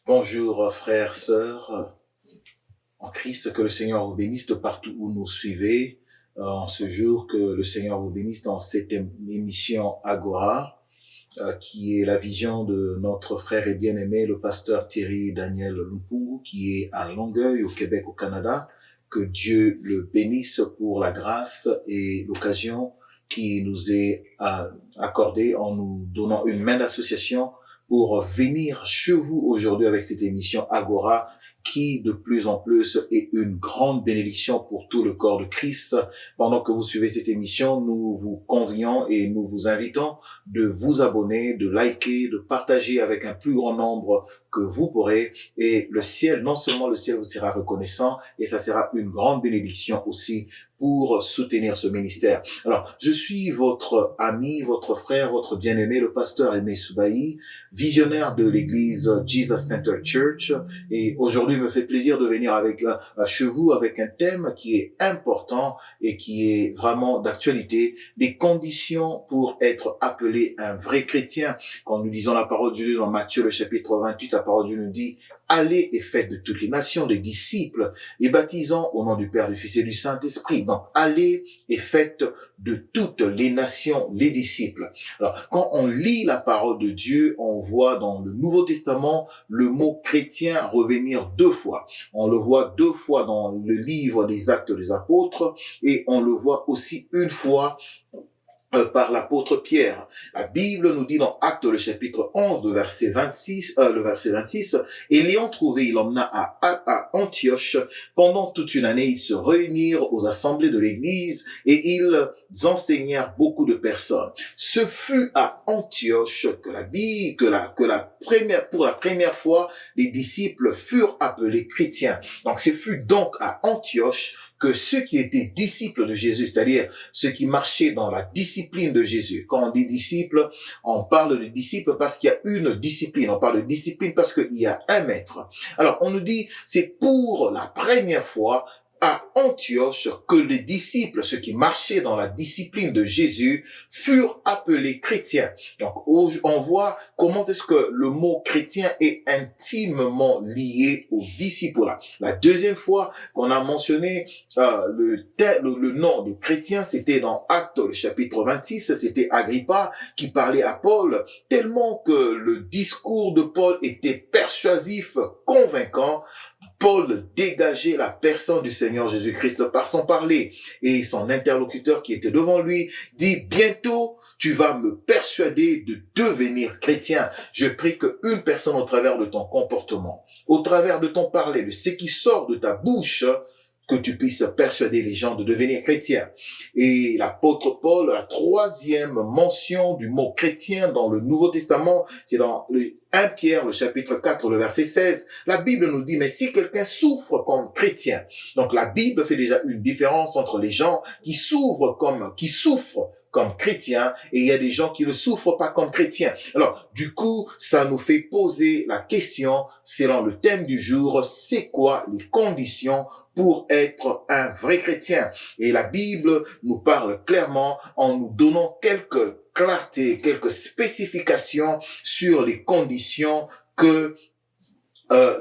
Bonjour frères, sœurs, en Christ, que le Seigneur vous bénisse de partout où nous suivez. En ce jour, que le Seigneur vous bénisse dans cette émission Agora, qui est la vision de notre frère et bien-aimé, le pasteur Thierry Daniel Lumpungu, qui est à Longueuil, au Québec, au Canada. Que Dieu le bénisse pour la grâce et l'occasion qui nous est accordée en nous donnant une main d'association pour venir chez vous aujourd'hui avec cette émission Agora, qui de plus en plus est une grande bénédiction pour tout le corps de Christ. Pendant que vous suivez cette émission, nous vous convions et nous vous invitons de vous abonner, de liker, de partager avec un plus grand nombre que vous pourrez. Et le ciel, non seulement le ciel vous sera reconnaissant, et ça sera une grande bénédiction aussi pour soutenir ce ministère. Alors, je suis votre ami, votre frère, votre bien-aimé, le pasteur Aimé Soubaï, visionnaire de l'église Jesus Center Church. Et aujourd'hui, il me fait plaisir de venir chez vous avec un thème qui est important et qui est vraiment d'actualité, des conditions pour être appelé un vrai chrétien. Quand nous lisons la parole de Dieu dans Matthieu, le chapitre 28, la parole de Dieu nous dit: allez et faites de toutes les nations des disciples, les baptisant au nom du Père, du Fils et du Saint-Esprit. Donc, allez et faites de toutes les nations les disciples. Alors, quand on lit la parole de Dieu, on voit dans le Nouveau Testament le mot chrétien revenir 2 fois. On le voit 2 fois dans le livre des Actes des Apôtres et on le voit aussi une fois par l'apôtre Pierre. La Bible nous dit dans Actes le chapitre 11, le verset 26, et l'ayant trouvé, il l'emmena à Antioche. Pendant toute une année, ils se réunirent aux assemblées de l'église et ils enseignèrent beaucoup de personnes. Ce fut à Antioche pour la première fois, les disciples furent appelés chrétiens. Donc, ce fut donc à Antioche que ceux qui étaient disciples de Jésus, c'est-à-dire ceux qui marchaient dans la discipline de Jésus. Quand on dit disciples, on parle de disciples parce qu'il y a une discipline. On parle de discipline parce qu'il y a un maître. Alors, on nous dit, c'est pour la première fois à Antioche que les disciples, ceux qui marchaient dans la discipline de Jésus, furent appelés chrétiens. Donc, on voit comment est-ce que le mot chrétien est intimement lié aux disciples. La deuxième fois qu'on a mentionné le nom de chrétien, c'était dans Actes, le chapitre 26, c'était Agrippa qui parlait à Paul, tellement que le discours de Paul était persuasif, convaincant. Paul dégageait la personne du Seigneur Jésus-Christ par son parler. Et son interlocuteur qui était devant lui dit: bientôt, tu vas me persuader de devenir chrétien. Je prie qu'une personne, au travers de ton comportement, au travers de ton parler, de ce qui sort de ta bouche, que tu puisses persuader les gens de devenir chrétiens. Et l'apôtre Paul, la troisième mention du mot chrétien dans le Nouveau Testament, c'est dans le 1 Pierre, le chapitre 4, le verset 16. La Bible nous dit: mais si quelqu'un souffre comme chrétien, donc la Bible fait déjà une différence entre les gens qui souffrent comme chrétiens, et il y a des gens qui ne souffrent pas comme chrétiens. Alors, du coup, ça nous fait poser la question, selon le thème du jour: c'est quoi les conditions pour être un vrai chrétien? Et la Bible nous parle clairement en nous donnant quelques clartés, quelques spécifications sur les conditions que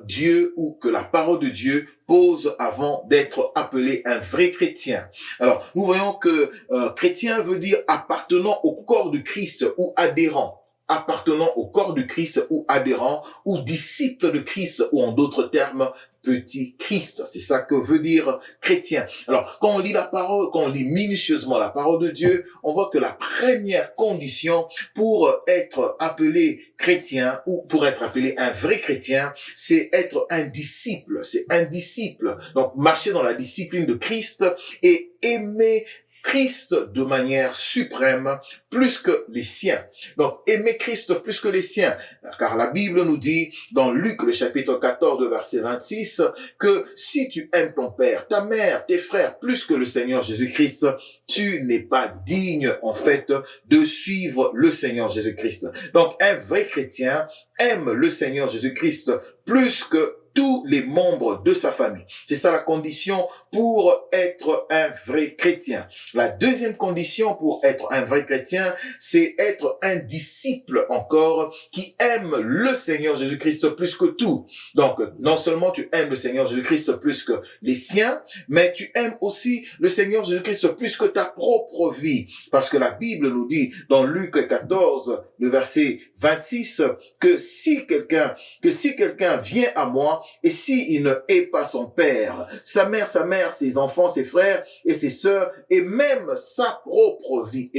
Dieu ou que la parole de Dieu pose avant d'être appelé un vrai chrétien. Alors, nous voyons que chrétien veut dire appartenant au corps de Christ ou adhérent. Appartenant au corps de Christ ou adhérent, ou disciple de Christ, ou en d'autres termes, petit Christ. C'est ça que veut dire chrétien. Alors, quand on lit la parole, quand on lit minutieusement la parole de Dieu, on voit que la première condition pour être appelé chrétien, ou pour être appelé un vrai chrétien, c'est être un disciple. C'est un disciple. Donc, marcher dans la discipline de Christ et aimer Christ de manière suprême, plus que les siens. Donc, aimer Christ plus que les siens. Car la Bible nous dit, dans Luc, le chapitre 14, verset 26, que si tu aimes ton père, ta mère, tes frères, plus que le Seigneur Jésus-Christ, tu n'es pas digne, en fait, de suivre le Seigneur Jésus-Christ. Donc, un vrai chrétien aime le Seigneur Jésus-Christ plus que tous les membres de sa famille. C'est ça la condition pour être un vrai chrétien. La deuxième condition pour être un vrai chrétien, c'est être un disciple encore qui aime le Seigneur Jésus-Christ plus que tout. Donc, non seulement tu aimes le Seigneur Jésus-Christ plus que les siens, mais tu aimes aussi le Seigneur Jésus-Christ plus que ta propre vie. Parce que la Bible nous dit dans Luc 14, le verset 26, que si quelqu'un vient à moi et s'il ne hait pas son père, sa mère, ses enfants, ses frères et ses sœurs et même sa propre vie,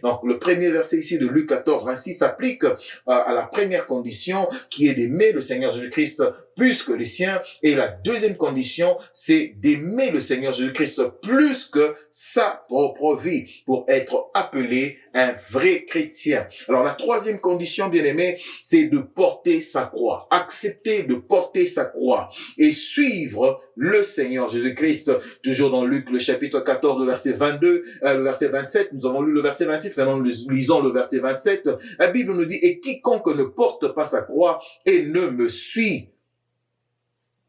Donc le premier verset ici de Luc 14, 26 s'applique à la première condition qui est d'aimer le Seigneur Jésus-Christ plus que les siens. Et la deuxième condition, c'est d'aimer le Seigneur Jésus-Christ plus que sa propre vie pour être appelé un vrai chrétien. Alors la troisième condition, bien aimé, c'est de porter sa croix. Accepter de porter sa croix et suivre le Seigneur Jésus-Christ. Toujours dans Luc, le chapitre 14, le verset 22, le verset 27, nous avons lu le verset 26, maintenant nous lisons le verset 27. La Bible nous dit, et quiconque ne porte pas sa croix et ne me suit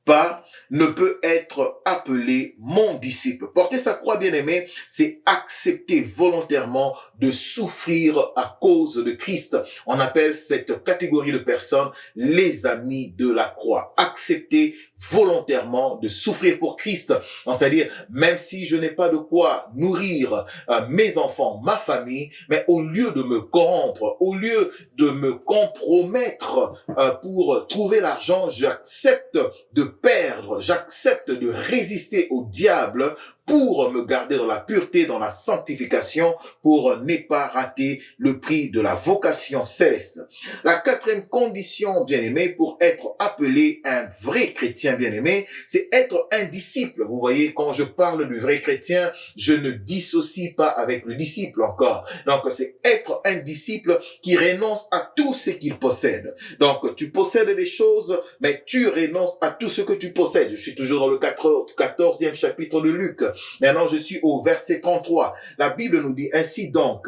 pas ne peut être appelé mon disciple. Porter sa croix, bien-aimé, c'est accepter volontairement de souffrir à cause de Christ. On appelle cette catégorie de personnes les amis de la croix. Accepter volontairement de souffrir pour Christ. C'est-à-dire, même si je n'ai pas de quoi nourrir mes enfants, ma famille, mais au lieu de me corrompre, au lieu de me compromettre pour trouver l'argent, j'accepte de perdre, j'accepte de résister au diable pour me garder dans la pureté, dans la sanctification, pour ne pas rater le prix de la vocation céleste. La quatrième condition, bien-aimé, pour être appelé un vrai chrétien, bien-aimé, c'est être un disciple. Vous voyez, quand je parle du vrai chrétien, je ne dissocie pas avec le disciple encore. Donc, c'est être un disciple qui renonce à tout ce qu'il possède. Donc, tu possèdes des choses, mais tu renonces à tout ce que tu possèdes. Je suis toujours dans le 14e chapitre de Luc. Maintenant, je suis au verset 33. La Bible nous dit ainsi donc,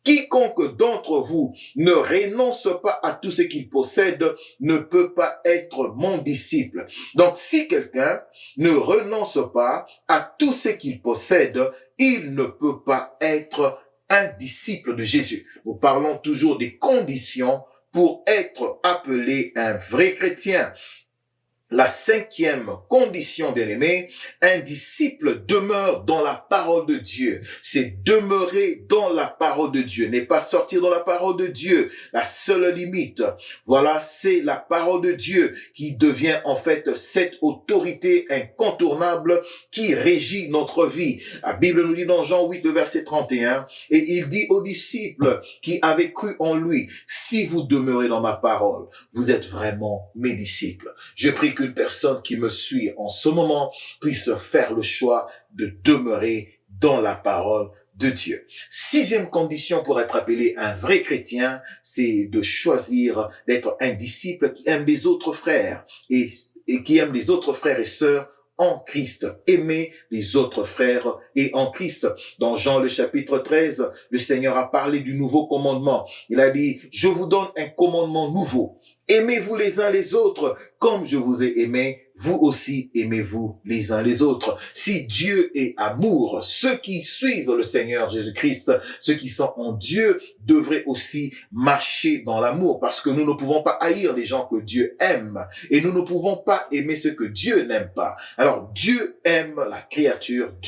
quiconque d'entre vous ne renonce pas à tout ce qu'il possède ne peut pas être mon disciple. Donc, si quelqu'un ne renonce pas à tout ce qu'il possède, il ne peut pas être un disciple de Jésus. Nous parlons toujours des conditions pour être appelé un vrai chrétien. La cinquième condition, bien-aimé, un disciple demeure dans la parole de Dieu. C'est demeurer dans la parole de Dieu, n'est pas sortir dans la parole de Dieu. La seule limite, voilà, c'est la parole de Dieu qui devient en fait cette autorité incontournable qui régit notre vie. La Bible nous dit dans Jean 8, le verset 31, et il dit aux disciples qui avaient cru en lui, si vous demeurez dans ma parole, vous êtes vraiment mes disciples. Je prie qu'une personne qui me suit en ce moment puisse faire le choix de demeurer dans la parole de Dieu. Sixième condition pour être appelé un vrai chrétien, c'est de choisir d'être un disciple qui aime les autres frères et qui aime les autres frères et sœurs en Christ. Aimer les autres frères et en Christ. Dans Jean le chapitre 13, le Seigneur a parlé du nouveau commandement. Il a dit, je vous donne un commandement nouveau. Aimez-vous les uns les autres comme je vous ai aimé, vous aussi aimez-vous les uns les autres. Si Dieu est amour, ceux qui suivent le Seigneur Jésus-Christ, ceux qui sont en Dieu, devraient aussi marcher dans l'amour, parce que nous ne pouvons pas haïr les gens que Dieu aime, et nous ne pouvons pas aimer ceux que Dieu n'aime pas. Alors Dieu aime la créature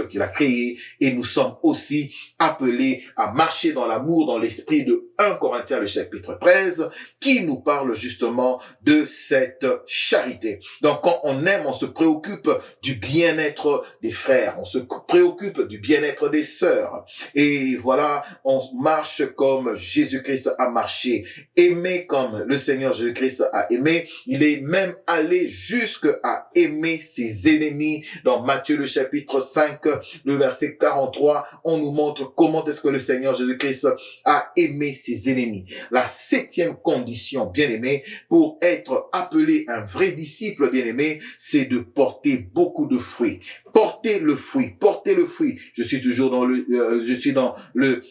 qu'il a créée, et nous sommes aussi appelés à marcher dans l'amour, dans l'esprit de 1 Corinthiens le chapitre 13, qui nous parle justement de cette charité. Donc quand on aime, on se préoccupe du bien-être des frères, on se préoccupe du bien-être des sœurs. Et voilà, on marche comme Jésus-Christ a marché, aimer comme le Seigneur Jésus-Christ a aimé. Il est même allé jusqu'à aimer ses ennemis. Dans Matthieu le chapitre 5, le verset 43, on nous montre comment est-ce que le Seigneur Jésus-Christ a aimé ses ennemis. La septième condition, bien-aimé, pour être appelé un vrai disciple, bien-aimé, c'est de porter beaucoup de fruits. Porter le fruit. Je suis toujours dans le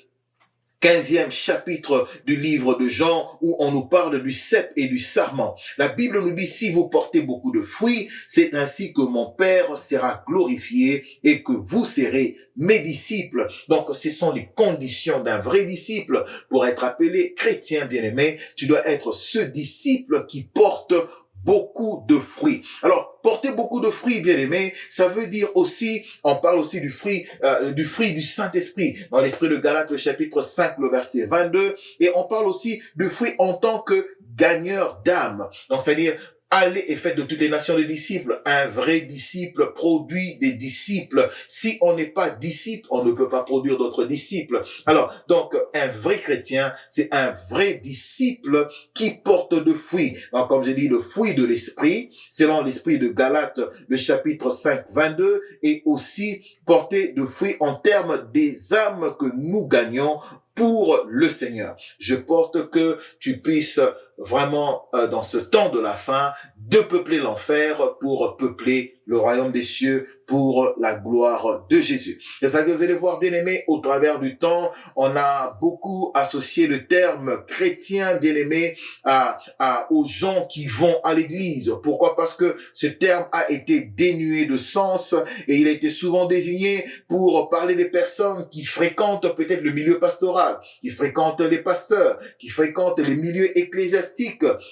15e chapitre du livre de Jean, où on nous parle du cep et du sarment. La Bible nous dit, si vous portez beaucoup de fruits, c'est ainsi que mon Père sera glorifié et que vous serez mes disciples. Donc, ce sont les conditions d'un vrai disciple. Pour être appelé chrétien bien-aimé, tu dois être ce disciple qui porte beaucoup de fruits. Alors, porter beaucoup de fruits, bien-aimés, ça veut dire aussi, on parle aussi du fruit du Saint-Esprit, dans l'esprit de Galates, le chapitre 5, le verset 22, et on parle aussi du fruit en tant que gagneur d'âme. Donc, c'est-à-dire, allez et faites de toutes les nations des disciples. Un vrai disciple produit des disciples. Si on n'est pas disciple, on ne peut pas produire d'autres disciples. Alors, donc, un vrai chrétien, c'est un vrai disciple qui porte de fruits. Donc, comme j'ai dit, le fruit de l'esprit, selon l'esprit de Galates, le chapitre 5, 22, et aussi porter de fruits en termes des âmes que nous gagnons pour le Seigneur. Je porte que tu puisses vraiment, dans ce temps de la fin, de peupler l'enfer pour peupler le royaume des cieux pour la gloire de Jésus. C'est ça que vous allez voir, bien-aimés, au travers du temps, on a beaucoup associé le terme chrétien, bien-aimé, aux gens qui vont à l'église. Pourquoi? Parce que ce terme a été dénué de sens et il a été souvent désigné pour parler des personnes qui fréquentent peut-être le milieu pastoral, qui fréquentent les pasteurs, qui fréquentent les milieux ecclésiastiques,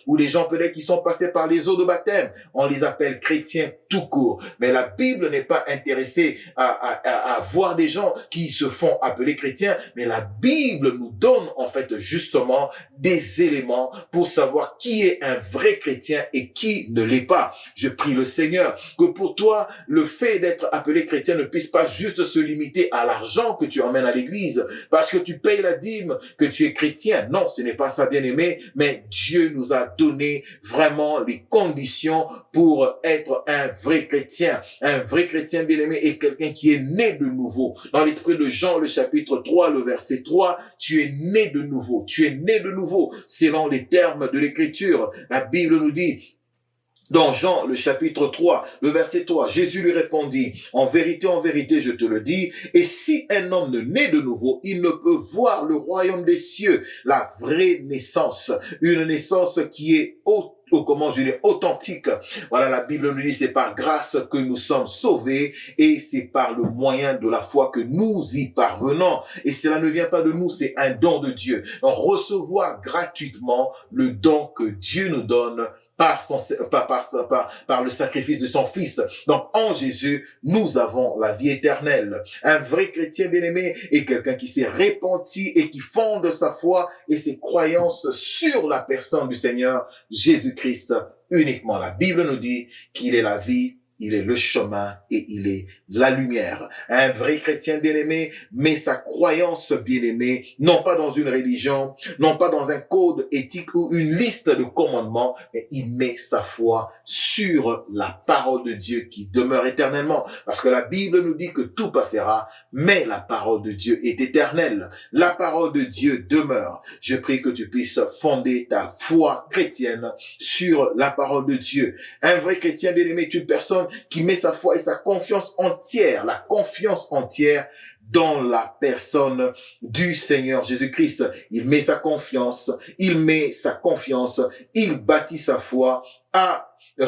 ou les gens peut-être qui sont passés par les eaux de baptême. On les appelle chrétiens tout court. Mais la Bible n'est pas intéressée à voir des gens qui se font appeler chrétiens, mais la Bible nous donne en fait justement des éléments pour savoir qui est un vrai chrétien et qui ne l'est pas. Je prie le Seigneur que pour toi, le fait d'être appelé chrétien ne puisse pas juste se limiter à l'argent que tu emmènes à l'église, parce que tu payes la dîme, que tu es chrétien. Non, ce n'est pas ça, bien-aimé, mais Dieu nous a donné vraiment les conditions pour être un vrai chrétien. Un vrai chrétien bien-aimé est quelqu'un qui est né de nouveau. Dans l'esprit de Jean, le chapitre 3, le verset 3, tu es né de nouveau. Tu es né de nouveau selon les termes de l'Écriture. La Bible nous dit, dans Jean, le chapitre 3, le verset 3, Jésus lui répondit, en vérité, je te le dis, et si un homme ne naît de nouveau, il ne peut voir le royaume des cieux, la vraie naissance, une naissance qui est authentique. Voilà, la Bible nous dit, c'est par grâce que nous sommes sauvés et c'est par le moyen de la foi que nous y parvenons. Et cela ne vient pas de nous, c'est un don de Dieu. Donc, recevoir gratuitement le don que Dieu nous donne par le sacrifice de son Fils. Donc, en Jésus, nous avons la vie éternelle. Un vrai chrétien bien-aimé est quelqu'un qui s'est repenti et qui fonde sa foi et ses croyances sur la personne du Seigneur Jésus-Christ uniquement. La Bible nous dit qu'il est la vie, il est le chemin et il est la lumière. Un vrai chrétien bien-aimé met sa croyance bien-aimée, non pas dans une religion, non pas dans un code éthique ou une liste de commandements, mais il met sa foi sur la parole de Dieu qui demeure éternellement. Parce que la Bible nous dit que tout passera, mais la parole de Dieu est éternelle. La parole de Dieu demeure. Je prie que tu puisses fonder ta foi chrétienne sur la parole de Dieu. Un vrai chrétien bien-aimé est une personne qui met sa foi et sa confiance entière, la confiance entière dans la personne du Seigneur Jésus-Christ. Il met sa confiance, il bâtit sa foi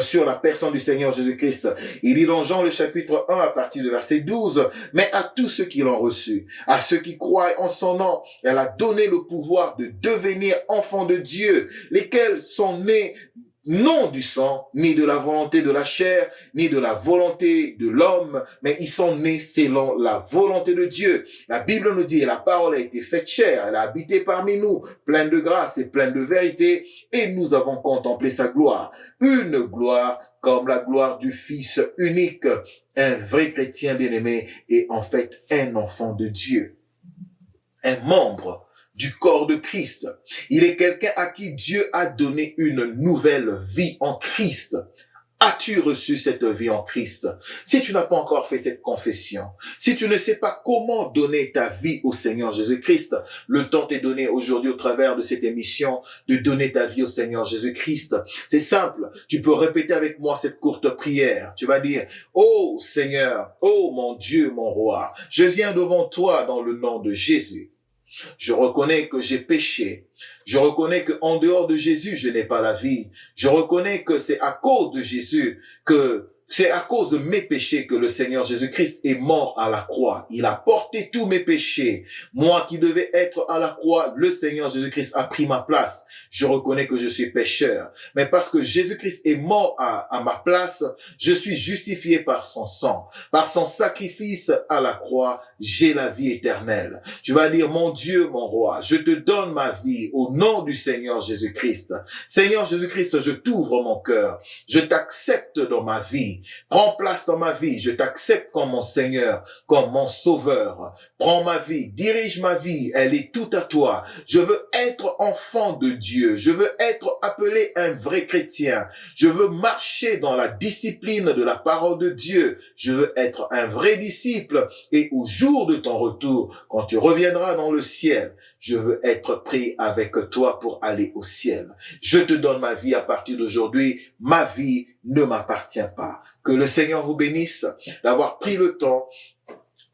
sur la personne du Seigneur Jésus-Christ. Il dit dans Jean le chapitre 1 à partir du verset 12, « Mais à tous ceux qui l'ont reçu, à ceux qui croient en son nom, elle a donné le pouvoir de devenir enfants de Dieu, lesquels sont nés non du sang, ni de la volonté de la chair, ni de la volonté de l'homme, mais ils sont nés selon la volonté de Dieu. » La Bible nous dit, et la parole a été faite chair, elle a habité parmi nous, pleine de grâce et pleine de vérité, et nous avons contemplé sa gloire. Une gloire comme la gloire du Fils unique. Un vrai chrétien bien-aimé est en fait un enfant de Dieu, un membre du corps de Christ. Il est quelqu'un à qui Dieu a donné une nouvelle vie en Christ. As-tu reçu cette vie en Christ? Si tu n'as pas encore fait cette confession, si tu ne sais pas comment donner ta vie au Seigneur Jésus-Christ, le temps t'est donné aujourd'hui au travers de cette émission de donner ta vie au Seigneur Jésus-Christ. C'est simple, tu peux répéter avec moi cette courte prière. Tu vas dire, « Oh Seigneur, oh mon Dieu, mon roi, je viens devant toi dans le nom de Jésus. Je reconnais que j'ai péché. Je reconnais qu'en dehors de Jésus, je n'ai pas la vie. Je reconnais que c'est à cause de Jésus c'est à cause de mes péchés que le Seigneur Jésus-Christ est mort à la croix. Il a porté tous mes péchés. Moi qui devais être à la croix, le Seigneur Jésus-Christ a pris ma place. Je reconnais que je suis pécheur. Mais parce que Jésus-Christ est mort à ma place, je suis justifié par son sang. Par son sacrifice à la croix, j'ai la vie éternelle. Tu vas dire, mon Dieu, mon roi, je te donne ma vie au nom du Seigneur Jésus-Christ. Seigneur Jésus-Christ, je t'ouvre mon cœur. Je t'accepte dans ma vie. Prends place dans ma vie. Je t'accepte comme mon Seigneur, comme mon Sauveur. Prends ma vie. Dirige ma vie. Elle est toute à toi. Je veux être enfant de Dieu. Je veux être appelé un vrai chrétien. Je veux marcher dans la discipline de la parole de Dieu. Je veux être un vrai disciple. Et au jour de ton retour, quand tu reviendras dans le ciel, je veux être pris avec toi pour aller au ciel. Je te donne ma vie à partir d'aujourd'hui. Ma vie ne m'appartient pas. Que le Seigneur vous bénisse d'avoir pris le temps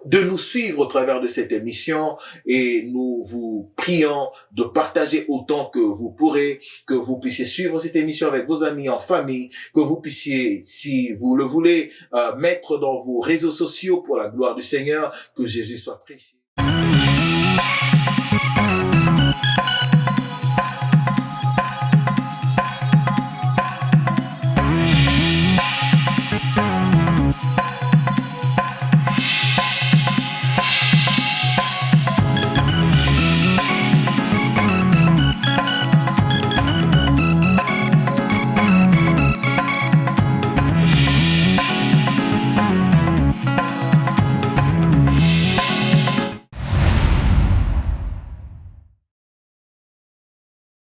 de nous suivre au travers de cette émission et nous vous prions de partager autant que vous pourrez, que vous puissiez suivre cette émission avec vos amis en famille, que vous puissiez, si vous le voulez, mettre dans vos réseaux sociaux pour la gloire du Seigneur, que Jésus soit prêché.